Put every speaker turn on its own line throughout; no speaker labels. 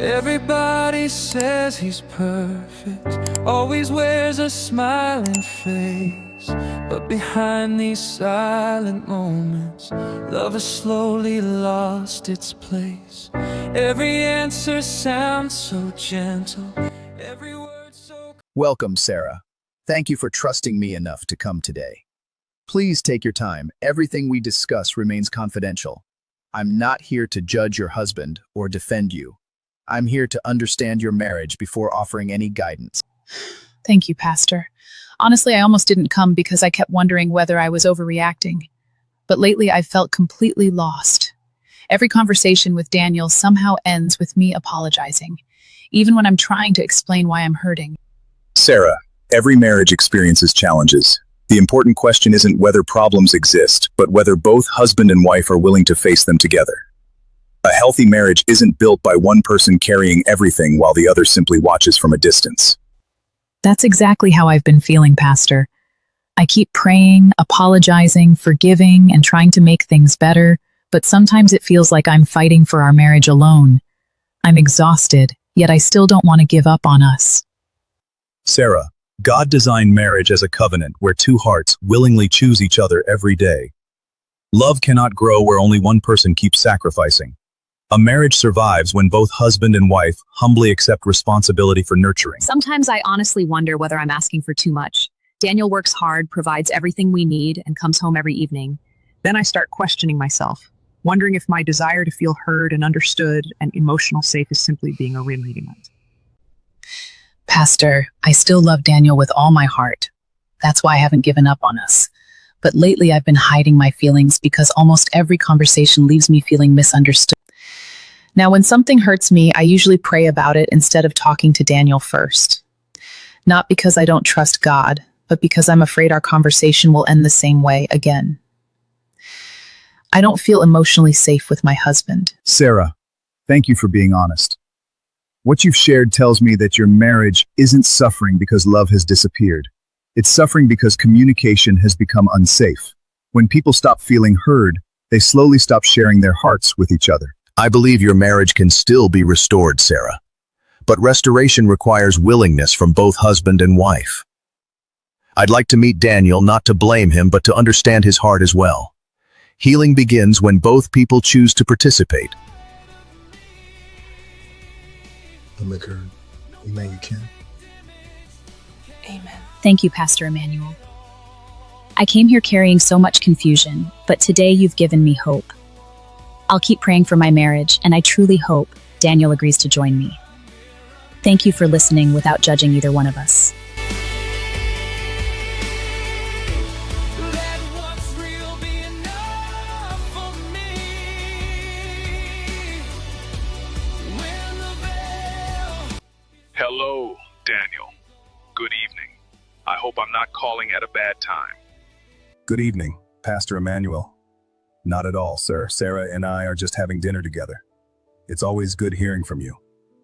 Everybody says he's perfect, always wears a smiling face. But behind these silent moments, love has slowly lost its place. Every answer sounds so gentle, every word so...
Welcome, Sarah. Thank you for trusting me enough to come today. Please take your time. Everything we discuss remains confidential. I'm not here to judge your husband or defend you. I'm here to understand your marriage before offering any guidance.
Thank you, Pastor. Honestly, I almost didn't come because I kept wondering whether I was overreacting. But lately, I've felt completely lost. Every conversation with Daniel somehow ends with me apologizing, even when I'm trying to explain why I'm hurting.
Sarah, every marriage experiences challenges. The important question isn't whether problems exist, but whether both husband and wife are willing to face them together. A healthy marriage isn't built by one person carrying everything while the other simply watches from a distance.
That's exactly how I've been feeling, Pastor. I keep praying, apologizing, forgiving, and trying to make things better, but sometimes it feels like I'm fighting for our marriage alone. I'm exhausted, yet I still don't want to give up on us.
Sarah, God designed marriage as a covenant where two hearts willingly choose each other every day. Love cannot grow where only one person keeps sacrificing. A marriage survives when both husband and wife humbly accept responsibility for nurturing.
Sometimes I honestly wonder whether I'm asking for too much. Daniel works hard, provides everything we need, and comes home every evening. Then I start questioning myself, wondering if my desire to feel heard and understood and emotional safe is simply being a realignment.
Pastor, I still love Daniel with all my heart. That's why I haven't given up on us. But lately I've been hiding my feelings because almost every conversation leaves me feeling misunderstood. Now, when something hurts me, I usually pray about it instead of talking to Daniel first. Not because I don't trust God, but because I'm afraid our conversation will end the same way again. I don't feel emotionally safe with my husband.
Sarah, thank you for being honest. What you've shared tells me that your marriage isn't suffering because love has disappeared. It's suffering because communication has become unsafe. When people stop feeling heard, they slowly stop sharing their hearts with each other.
I believe your marriage can still be restored, Sarah. But restoration requires willingness from both husband and wife. I'd like to meet Daniel, not to blame him, but to understand his heart as well. Healing begins when both people choose to participate.
Make her amen you can.
Amen.
Thank you, Pastor Emmanuel. I came here carrying so much confusion, but today you've given me hope. I'll keep praying for my marriage, and I truly hope Daniel agrees to join me. Thank you for listening without judging either one of us.
Hello, Daniel. Good evening. I hope I'm not calling at a bad time.
Good evening, Pastor Emmanuel. Not at all, sir. Sarah and I are just having dinner together. It's always good hearing from you.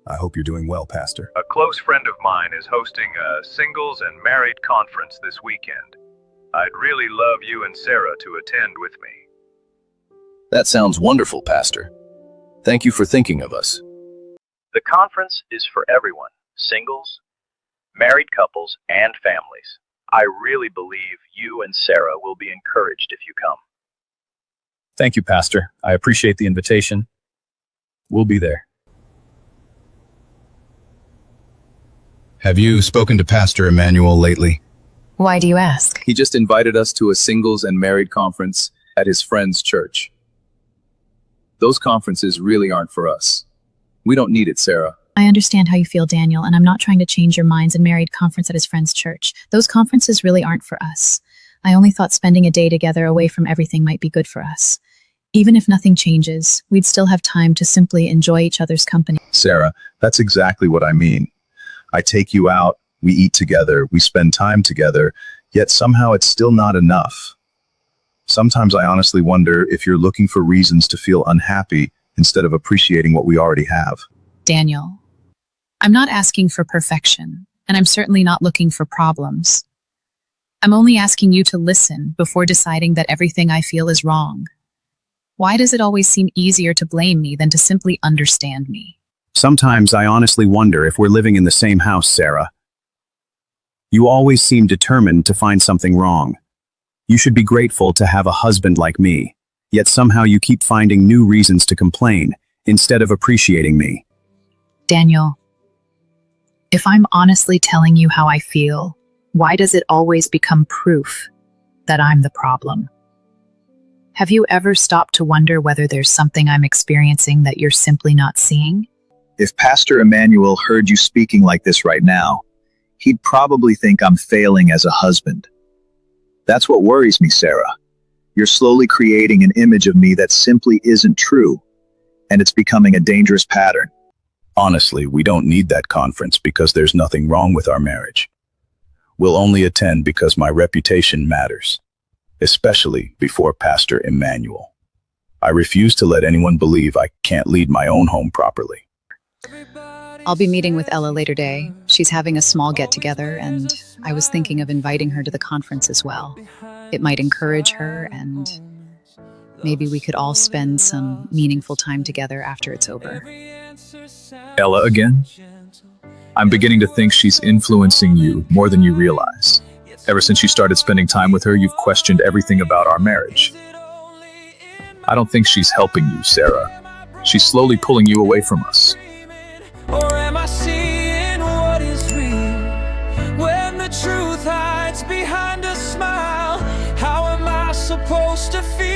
I hope you're doing well, Pastor.
A close friend of mine is hosting a singles and married conference this weekend. I'd really love you and Sarah to attend with me.
That sounds wonderful, Pastor. Thank you for thinking of us.
The conference is for everyone, singles, married couples, and families. I really believe you and Sarah will be encouraged if you come.
Thank you, Pastor. I appreciate the invitation. We'll be there.
Have you spoken to Pastor Emmanuel lately?
Why do you ask?
He just invited us to a singles and married conference at his friend's church. Those conferences really aren't for us. We don't need it, Sarah.
I understand how you feel, Daniel, and I'm not trying to change your minds and married conference at his friend's church. Those conferences really aren't for us. I only thought spending a day together away from everything might be good for us. Even if nothing changes, we'd still have time to simply enjoy each other's company.
Sarah, that's exactly what I mean. I take you out, we eat together, we spend time together, yet somehow it's still not enough. Sometimes I honestly wonder if you're looking for reasons to feel unhappy instead of appreciating what we already have.
Daniel, I'm not asking for perfection, and I'm certainly not looking for problems. I'm only asking you to listen before deciding that everything I feel is wrong. Why does it always seem easier to blame me than to simply understand me?
Sometimes I honestly wonder if we're living in the same house, Sarah. You always seem determined to find something wrong. You should be grateful to have a husband like me, yet somehow you keep finding new reasons to complain instead of appreciating me.
Daniel, if I'm honestly telling you how I feel, why does it always become proof that I'm the problem? Have you ever stopped to wonder whether there's something I'm experiencing that you're simply not seeing?
If Pastor Emmanuel heard you speaking like this right now, he'd probably think I'm failing as a husband. That's what worries me, Sarah. You're slowly creating an image of me that simply isn't true, and it's becoming a dangerous pattern.
Honestly, we don't need that conference because there's nothing wrong with our marriage. We'll only attend because my reputation matters, especially before Pastor Emmanuel. I refuse to let anyone believe I can't lead my own home properly.
I'll be meeting with Ella later today. She's having a small get-together, and I was thinking of inviting her to the conference as well. It might encourage her, and maybe we could all spend some meaningful time together after it's over.
Ella again? I'm beginning to think she's influencing you more than you realize. Ever since you started spending time with her, you've questioned everything about our marriage. I don't think she's helping you, Sarah. She's slowly pulling you away from us.
Or am I seeing what is real when the truth hides behind a smile? How am I supposed to feel?